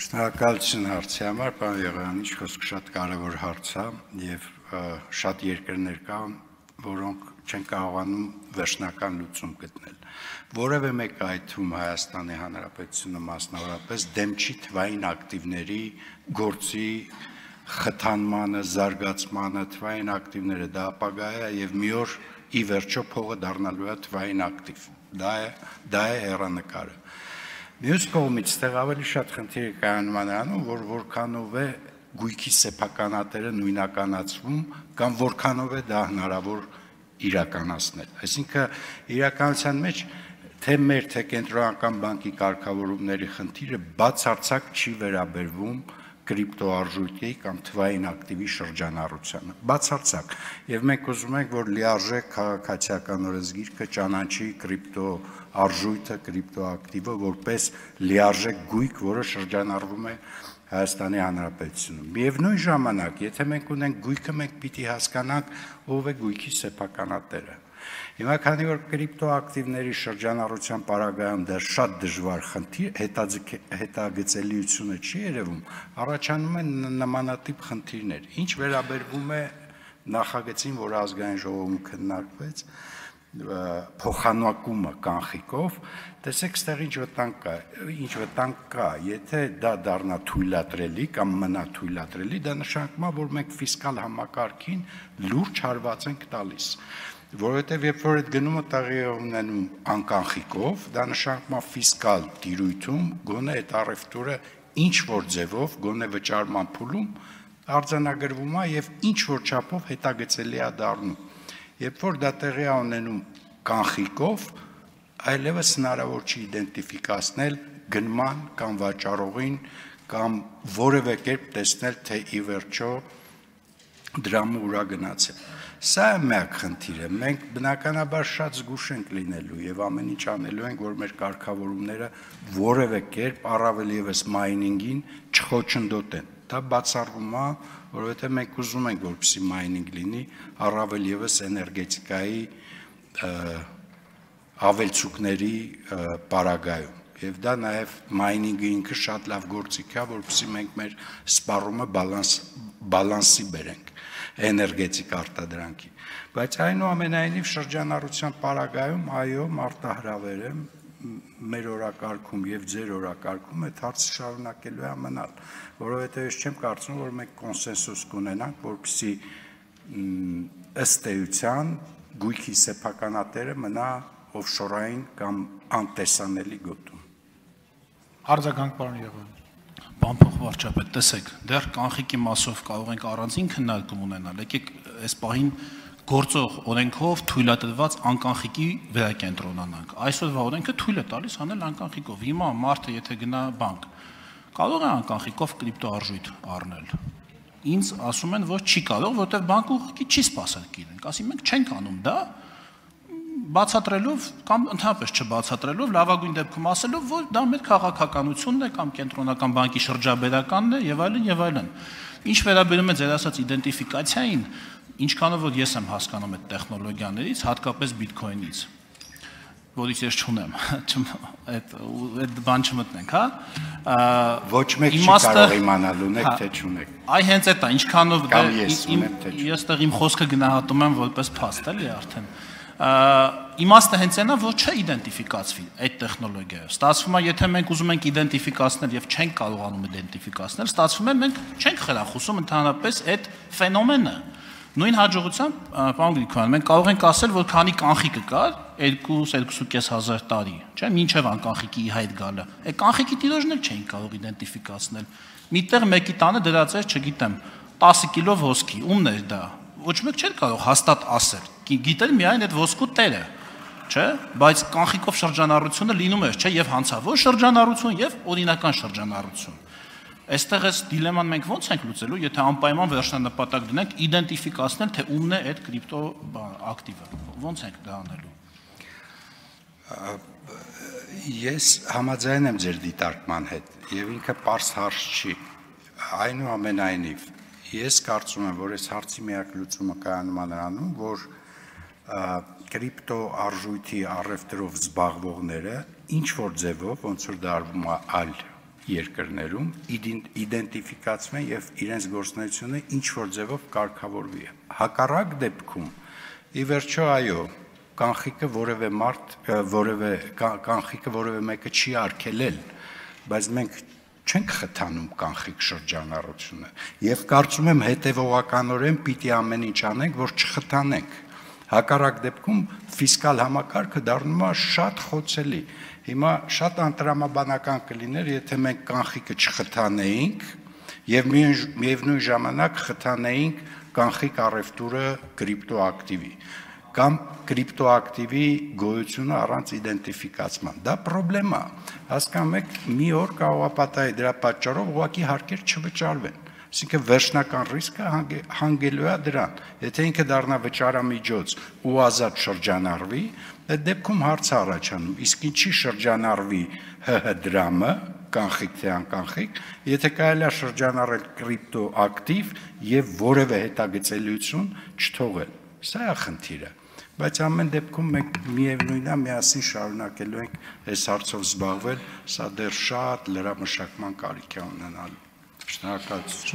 Շնորհակալություն հարցի համար, պարոն Եղայանիչ, խոսքը շատ կարևոր հարց է եւ շատ երկրներ կան, որոնք չեն կարողանում վերջնական լուծում գտնել։ Որևէ մեկ այդ թվում Հայաստանի Հանրապետությունը մասնավորապես դեմ չի թվային ակտիվների գործի խթանմանը, զարգացմանը, թվային ակտիվները դա ապագա է եւ մի օր ի վերջո փողը դառնալու է թվային ակտիվ։ Դա է հեռանկարը։ Մյուս կողմից ստեղ ավելի շատ խնդիր կայանում նրանում, որ որքանով է գույքի սեփականատերը նույնականացվում կամ որքանով է դա հնարավոր իրականացնել։ Այսինքն իրականության մեջ թե մեր թե կենտրոնական բանկի կարգավորումների խնդիրը բացարձակ չի վերաբերվում կրիպտոարժույթի կամ թվային ակտիվի շրջանառությանը, բացարձակ, եւ մենք ուզում ենք, որ լիարժեք քաղաքացիական օրենսգիրքը ճանաչի կրիպտոարժույթը, կրիպտոակտիվը որպես լիարժեք գույք, որը շրջանառվում է Հայաստանի Հանրապետությունում։ Միևնույն ժամանակ, եթե մենք ունենք գույքը, մենք պիտի հասկանանք ով է գույքի սեփականատերը։ Հիմա քանի որ կրիպտոակտիվների շրջանառության պարագայում դեռ շատ դժվար խնդիր, հետագծելիությունը չի երևում, առաջանում են նմանատիպ խնդիրներ։ Ինչ վերաբերվում է նախագծին, որ ազգային ժողովում քննարկվեց, փոխանակումը կանխիկով, տեսեք, ստեղ ինչ վտանգ կա, եթե դա դառնա թույլատրելի կամ մնա թույլատրելի, դա նշանակում է, որ մենք ֆիսկալ համակարգին լուրջ հարված ենք տալիս։ Որովհետև երբ որ այդ գնումը տեղի է ունենում անկանխիկով, դա նշանակում է ֆիսկալ տիրույթում գոնե այդ առևտուրը ինչ որ ձևով, գոնե վճարման փուլում արձանագրվում է եւ ինչ որ չափով հետագծելի է դառնում։ Երբ որ դա տեղի է ունենում կանխիկով, այլևս հնարավոր չի իդենտիֆիկացնել գնման կամ վաճառողին կամ որևէ կերպ տեսնել, թե ի վերջո դրամը ուրա գնացել։ Սա է մեկ խնդիրը, մենք բնականաբար շատ զգուշ ենք լինելու եւ ամեն ինչ անելու ենք, որ մեր կարգավորումները որևէ կերպ առավել եւս մայնինգին չխոչընդոտեն։ Դա բացառվում է, որովհետեւ մենք ուզում ենք, որպեսզի մայնինգ լինի, առավել եւս էներգետիկայի ավելցուկների պարագայում։ Եվ դա նաեւ մայնինգը ինքը շատ լավ գործիք է, որպեսզի մենք մեր սպառումը բալանսի բերենք էներգետիկ արտադրանքի, բայց այնուամենայնիվ շրջանառության պարագայում այո մարտահրավեր է մեր օրակարգում եւ ձեր օրակարգում այդ հարցը շարունակելու է մնալ, որովհետեւ ես չեմ կարծում, որ մենք կոնսենսուս կունենանք, որպեսզի ըստ էության գույքի սեփականատերը մնա օֆշորային կամ անտեսանելի գոտում։ Արձագանք պարոն Եղայան։ Բան փոխվարչապետ, տեսեք, դեռ կանխիկի մասով կարող ենք առանձին քննարկում ունենալ։ Եկեք այս պահին գործող օրենքով թույլատրված անկանխիկի վերակենտրոնանանք։ Այսօրվա օրենքը թույլ է տալիս անել անկանխիկով։ Հիմա մարդը եթե գնա բանկ, կարող է անկանխիկով կրիպտոարժույթ առնել։ Ինձ ասում են, որ չի կարող, որովհետև բանկը ուղղակի չի սպասել կիրենք։ Ասի մենք չենք անում դա, բացատրելով կամ ընդհանրապես չբացատրելով, լավագույն դեպքում ասելով, որ դա մեր քաղաքականությունն է կամ կենտրոնական բանկի շրջաբերականն է եւ այլն եւ այլն։ Ինչ վերաբերում է ձեր ասած իդենտիֆիկացիային, ինչքանով որ ես եմ հասկանում այդ տեխնոլոգիաներից, հատկապես բիթքոյնից, որից ես չունեմ, այդ բան չմտնենք, հա։ Ոչ մեկ չի կարող իմանալ ունեք թե չունեք։ Այ հենց այդ է, ինչքանով ես տեղ իմ խոսքը գնահատում եմ որպես փաստ, էլի արդեն։ Իմաստը հենց այնա, որ չիդենտիֆիկացվի այդ տեխնոլոգիայով։ Ստացվում է, եթե մենք ուզում ենք իդենտիֆիկացնել եւ չենք կարողանում իդենտիֆիկացնել, ստացվում է մենք չենք խրախուսում ընդհանրապես այդ ֆենոմենը։ Նույն հաջողությամբ, պարոն Գրիգորյան, մենք կարող ենք ասել, որ քանի կանխիկը կար 2-2.500 տարի, չէ՞, մինչև անկանխիկի հայտ գալը։ Այդ կանխիկի տիրոջն էլ չէին կարող իդենտիֆիկացնել։ Միտեղ մեկի տանը դրած էր, չգիտեմ, 10 կիլո ոսկի, ումն էր դա։ Ոչ մեկ չէր կարող հաստատ ասել։ Գիտել միայն այդ ոսկու տերը, չէ՞, բայց կանխիկով շրջանառությունը լինում էր, չէ՞, եւ հանցավոր շրջանառություն եւ օրինական շրջանառություն։ Այստեղ էս դիլեման մենք ո՞նց ենք լուծելու, եթե անպայման վերջնանպատակ դնենք իդենտիֆիկացնել, թե ումն է այդ կրիպտո ակտիվը։ Ո՞նց ենք դա անելու։ Ես համաձայն եմ ձեր դիտարկման հետ եւ ինքը պարզ հարց չի։ Այնուամենայնիվ ես կարծում եմ, որ այս հարցի միակ լուծումը կայանում է նրանում, որ կրիպտո արժույթի առևտրով զբաղվողները ինչ որ ձևով, ոնց որ դա արվում է այլ երկրներում իդենտիֆիկացվեն եւ իրենց գործունեությունը ինչ որ ձևով կարգավորվի։ Հակառակ դեպքում ի վերջո այո, կանխիկը որևէ մեկը չի արգելել, բայց մենք չենք խթանում կանխիկ շրջանառությունը եւ կարծում եմ հետեւողականորեն պիտի ամեն ինչ անենք, որ չխթանենք։ Հակառակ դեպքում ֆիսկալ համակարգը դառնում է շատ խոցելի։ Հիմա շատ անտրամաբանական կլիներ, եթե մենք կանխիկը չխթանեինք եւ միևնույն ժամանակ խթանեինք կանխիկ առևտուրը կրիպտոակտիվի կամ կրիպտոակտիվի գոյությունը առանց իդենտիֆիկացման։ Դա խնդրեմ է, հասկանում եք, մի օր կարող է պատահի դրա պատճառով ուղղակի հարկեր չվճարվեն։ Այսինքն վերջնական ռիսկը հանգելու է դրան։ Եթե ինքը դառնա վճարամիջոց ու ազատ շրջանառվի, այդ դեպքում հարց առաջանում, իսկ ինչի շրջանառվի ՀՀ դրամը, կանխիկ թե անկանխիկ, եթե կարելի է շրջանառել կրիպտոակտիվ եւ որևէ հետագծելիություն չթողել։ Սա է խնդիրը։ Բայց ամեն դեպքում մենք միևնույնն է միասին շարունակելու ենք այս հարցով զբաղվել, սա դեռ շատ լրամշակման կարիք է ունենալու։ Շնորհակալություն։